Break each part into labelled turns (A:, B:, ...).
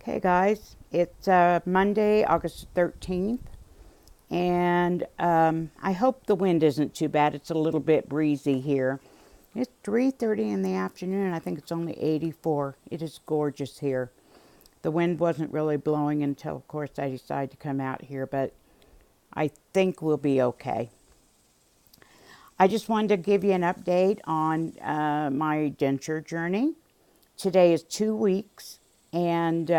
A: Okay, guys, it's Monday, August 13th, and I hope the wind isn't too bad. It's a little bit breezy here. It's 3:30 in the afternoon, and I think it's only 84. It is gorgeous here. The wind wasn't really blowing until, of course, I decided to come out here, but I think we'll be okay. I just wanted to give you an update on my denture journey. Today is 2 weeks, and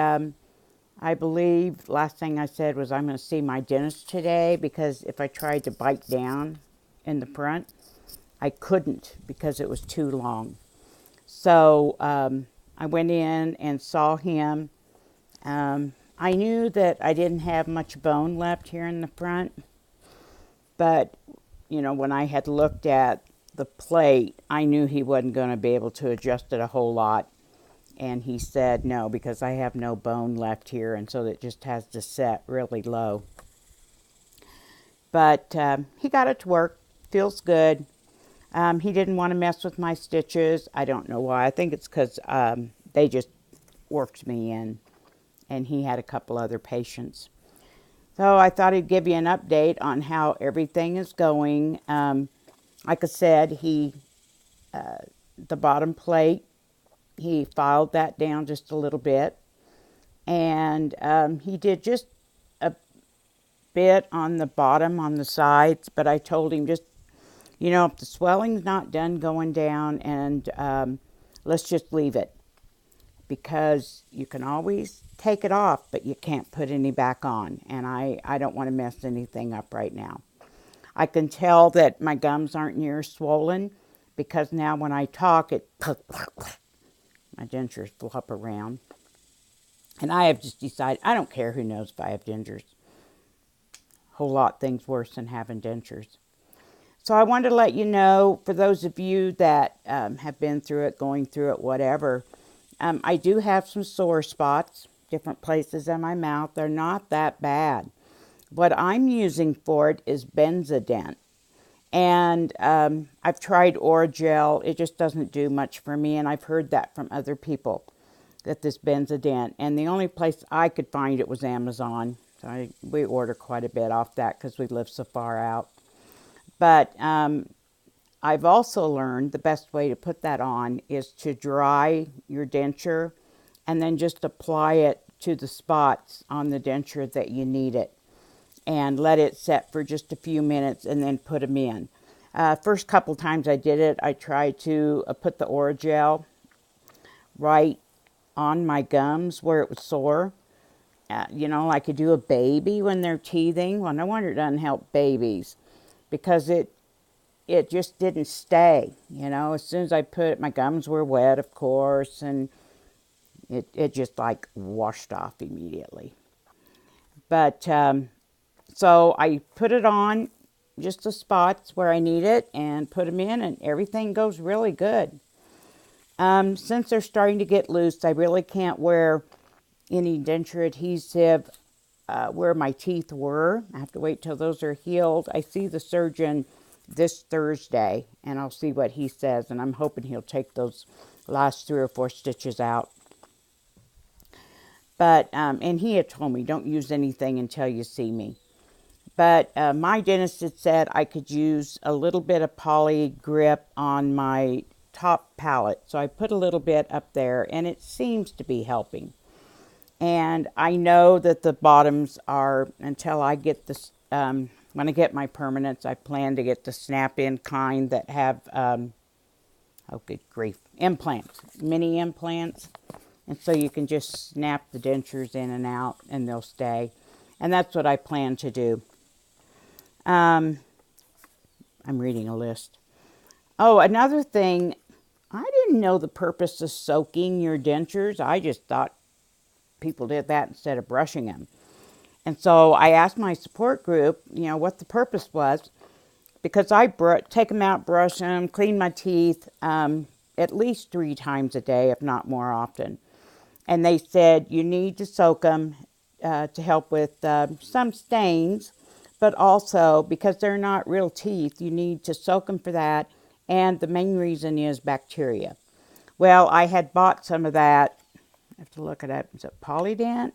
A: I believe last thing I said was I'm going to see my dentist today because if I tried to bite down in the front, I couldn't because it was too long. So I went in and saw him. I knew that I didn't have much bone left here in the front, but when I had looked at the plate, I knew he wasn't going to be able to adjust it a whole lot. And he said no, because I have no bone left here, and so it just has to set really low. But he got it to work. Feels good. He didn't want to mess with my stitches. I don't know why. I think it's because they just worked me in, and he had a couple other patients. So I thought I'd give you an update on how everything is going. Like I said, the bottom plate, he filed that down just a little bit. And he did just a bit on the bottom, on the sides. But I told him just, if the swelling's not done going down, and let's just leave it. Because you can always take it off, but you can't put any back on. And I don't want to mess anything up right now. I can tell that my gums aren't near swollen because now when I talk, my dentures flop around. And I have just decided, I don't care who knows if I have dentures. A whole lot things worse than having dentures. So I wanted to let you know, for those of you that have been through it, going through it, whatever, I do have some sore spots, different places in my mouth. They're not that bad. What I'm using for it is Benzodent. And I've tried Oragel. It just doesn't do much for me, and I've heard that from other people, that this Benzodent. And the only place I could find it was Amazon. So we order quite a bit off that because we live so far out. But I've also learned the best way to put that on is to dry your denture and then just apply it to the spots on the denture that you need it. And let it set for just a few minutes and then put them in. First couple times I did it, I tried to put the Oragel right on my gums where it was sore. Like you do a baby when they're teething. Well, no wonder it doesn't help babies because it just didn't stay. As soon as I put it, my gums were wet, of course, and it just like washed off immediately. But so I put it on just the spots where I need it and put them in, and everything goes really good. Since they're starting to get loose, I really can't wear any denture adhesive where my teeth were. I have to wait till those are healed. I see the surgeon this Thursday, and I'll see what he says, and I'm hoping he'll take those last 3 or 4 stitches out. But, and he had told me, don't use anything until you see me. But my dentist had said I could use a little bit of poly grip on my top palate. So I put a little bit up there, and it seems to be helping. And I know that the bottoms are, until I get this, when I get my permanents, I plan to get the snap-in kind that have, oh good grief, implants, mini implants. And so you can just snap the dentures in and out, and they'll stay. And that's what I plan to do. I'm reading a list. Oh, another thing, I didn't know the purpose of soaking your dentures. I just thought people did that instead of brushing them. And so I asked my support group, what the purpose was, because I take them out, brush them, clean my teeth at least 3 times a day, if not more often. And they said you need to soak them to help with some stains, but also because they're not real teeth, you need to soak them for that. And the main reason is bacteria. Well, I had bought some of that I have to look it up. Is it Polydent?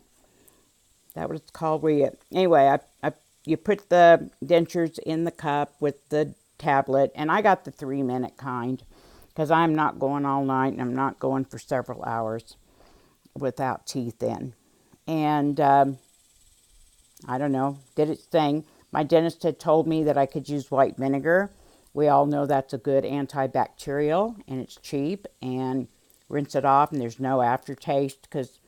A: That what it's called? Where you, anyway, you put the dentures in the cup with the tablet, and I got the 3-minute kind because I'm not going all night and I'm not going for several hours without teeth in. And I don't know, did its thing. My dentist had told me that I could use white vinegar. We all know that's a good antibacterial, and it's cheap, and rinse it off, and there's no aftertaste because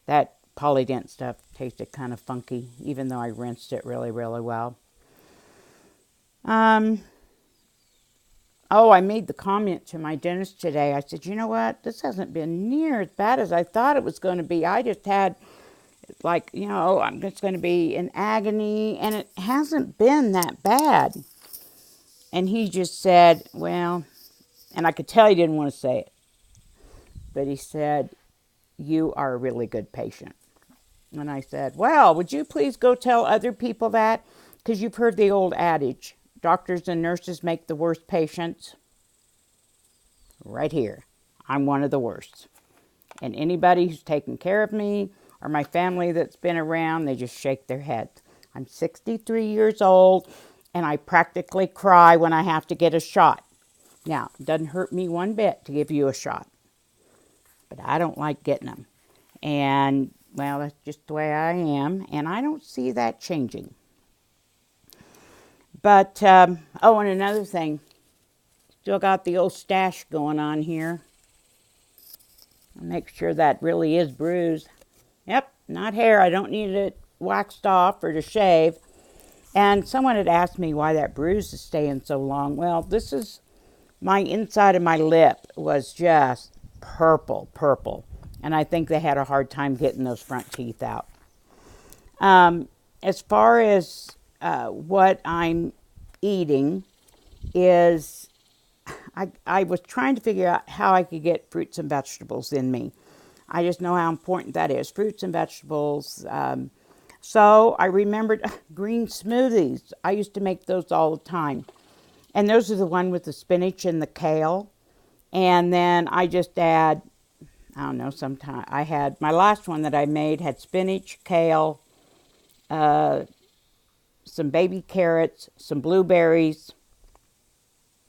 A: that Polydent stuff tasted kind of funky, even though I rinsed it really, really well. Oh, I made the comment to my dentist today. I said, you know what? This hasn't been near as bad as I thought it was going to be. I just had, like, you know, I'm just going to be in agony, and it hasn't been that bad. And he just said, well, and I could tell he didn't want to say it, but he said, you are a really good patient. And I said, well, would you please go tell other people that? Because you've heard the old adage, doctors and nurses make the worst patients. Right here, I'm one of the worst. And anybody who's taken care of me or my family that's been around, they just shake their heads. I'm 63 years old, and I practically cry when I have to get a shot. Now, it doesn't hurt me one bit to give you a shot, but I don't like getting them. And, well, that's just the way I am, and I don't see that changing. But, oh, and another thing, still got the old stash going on here. I'll make sure that really is bruised. Yep, not hair. I don't need it waxed off or to shave. And someone had asked me why that bruise is staying so long. Well, this is my inside of my lip was just purple. And I think they had a hard time getting those front teeth out. As far as what I'm eating is, I was trying to figure out how I could get fruits and vegetables in me. I just know how important that is, fruits and vegetables. So I remembered green smoothies. I used to make those all the time. And those are the one with the spinach and the kale. And then I just add, I don't know, sometimes I had, my last one that I made had spinach, kale, some baby carrots, some blueberries,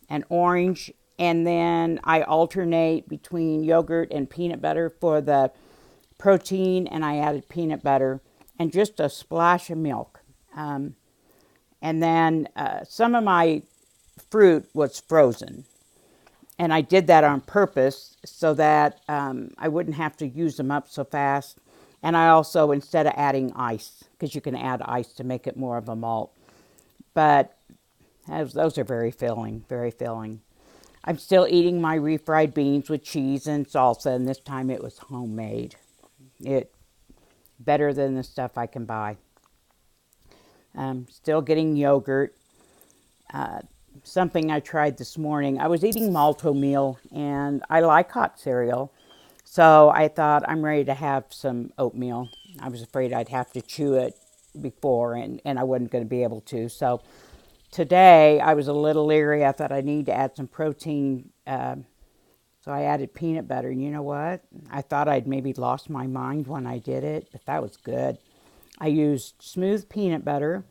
A: and orange. And then I alternate between yogurt and peanut butter for the protein, and I added peanut butter and just a splash of milk. And then some of my fruit was frozen. And I did that on purpose so that I wouldn't have to use them up so fast. And I also, instead of adding ice, because you can add ice to make it more of a malt. But those are very filling, very filling. I'm still eating my refried beans with cheese and salsa, and this time it was homemade. It better than the stuff I can buy. Still getting yogurt. Something I tried this morning. I was eating oatmeal, and I like hot cereal. So I thought, I'm ready to have some oatmeal. I was afraid I'd have to chew it before, and I wasn't going to be able to. So today I was a little leery. I thought I need to add some protein. So I added peanut butter. And you know what? I thought I'd maybe lost my mind when I did it, but that was good. I used smooth peanut butter.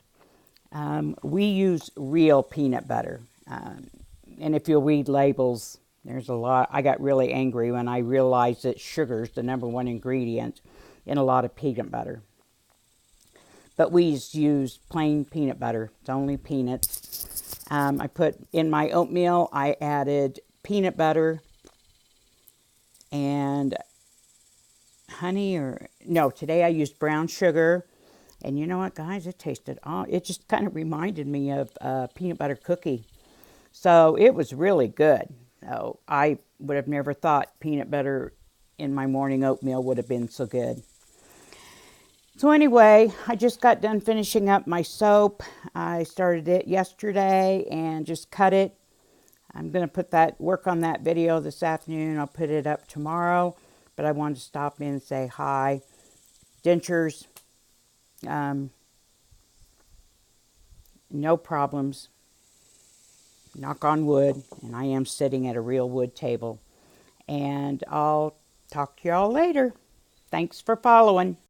A: We use real peanut butter. And if you'll read labels, there's a lot. I got really angry when I realized that sugar's the #1 ingredient in a lot of peanut butter. But we just use plain peanut butter. It's only peanuts. I put in my oatmeal, I added peanut butter and honey, or no, today I used brown sugar. And you know what, guys? It tasted, it just kind of reminded me of a peanut butter cookie. So it was really good. So I would have never thought peanut butter in my morning oatmeal would have been so good. So anyway, I just got done finishing up my soap. I started it yesterday and just cut it. I'm going to work on that video this afternoon. I'll put it up tomorrow. But I wanted to stop in and say hi. Dentures. No problems, knock on wood, and I am sitting at a real wood table. And I'll talk to y'all later. Thanks for following.